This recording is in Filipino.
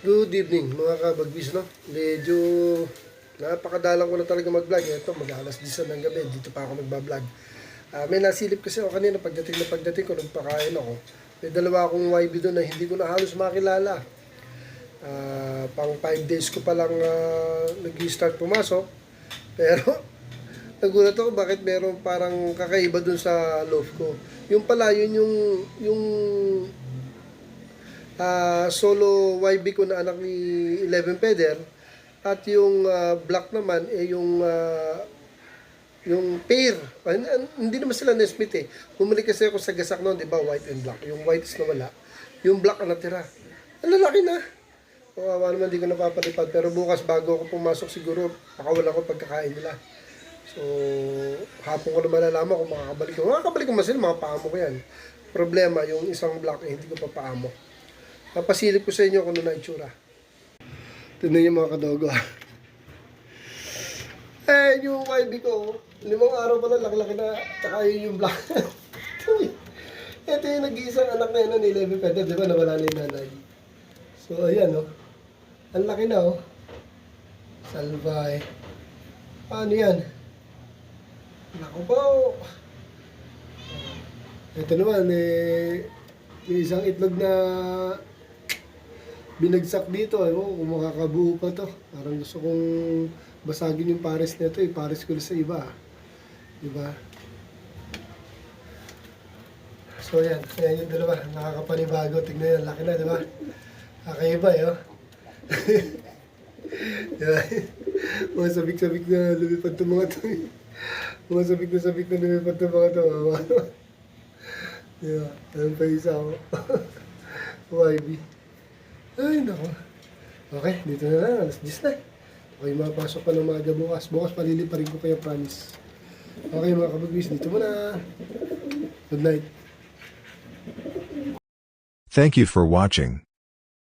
Good evening mga kabagwis, no? Medyo napakadalang ko na talaga mag-vlog. Ito, mag-alas 10 ng gabi, dito pa ako magbablog. May nasilip kasi ako kanina pagdating ko, nagpakain ako. May dalawa akong YB doon na hindi ko na halos makilala. Pang 5 days ko palang nag-start pumasok. Pero nagulat ako bakit meron parang kakaiba doon sa loaf ko. Yung pala, yun yung solo YB ko na anak ni 11 Peder, at yung black naman yung pair. Hindi naman sila Nesmith eh. Bumalik kasi ako sa gasak noon, di ba, white and black. Yung white is nawala, yung black ang natira. Ang lalaki na. Kawawa naman, di ko napapalipad. Pero bukas bago ako pumasok siguro, pakawala ko pagkakain nila. So hapon ko na malalaman kung makakabalik ko. Makakabalik ko man sila, mga paamo ko yan. Problema, yung isang black hindi ko pa paamo. Napasilip ko sa inyo kung ano na itsura. Tignan niyo mga kadogo. Yung YB ko, 5 araw pa na, laki-laki na. Tsaka yung black. Ito yung nag-iisang anak na yun, ni 11 Peder, di ba, nawala na yung nanay. So, ayan, oh. Ang laki na, oh. Salbay. Paano yan? Naku po. Ito naman, may isang itlog na binagsak dito, kung makakabuo pa to. Parang gusto kong basagin yung pares nito, pares ko sa iba, diba? So yan yung dalawa, nakakapanibago. Tignan yan, laki na, diba? Kakaiba, diba? Mga sabik-sabik na lumipad itong mga to. Mga sabik na lumipad itong mga to. Diba? Alam pa isa ako. YB. Ay, nako. Okay, dito na lang. Alas 10 na. Okay, mapasok pa ng maaga bukas. Bukas paliliparin ko kayo, promise. Okay, mga kabagwis, dito muna. Good night. Thank you for watching.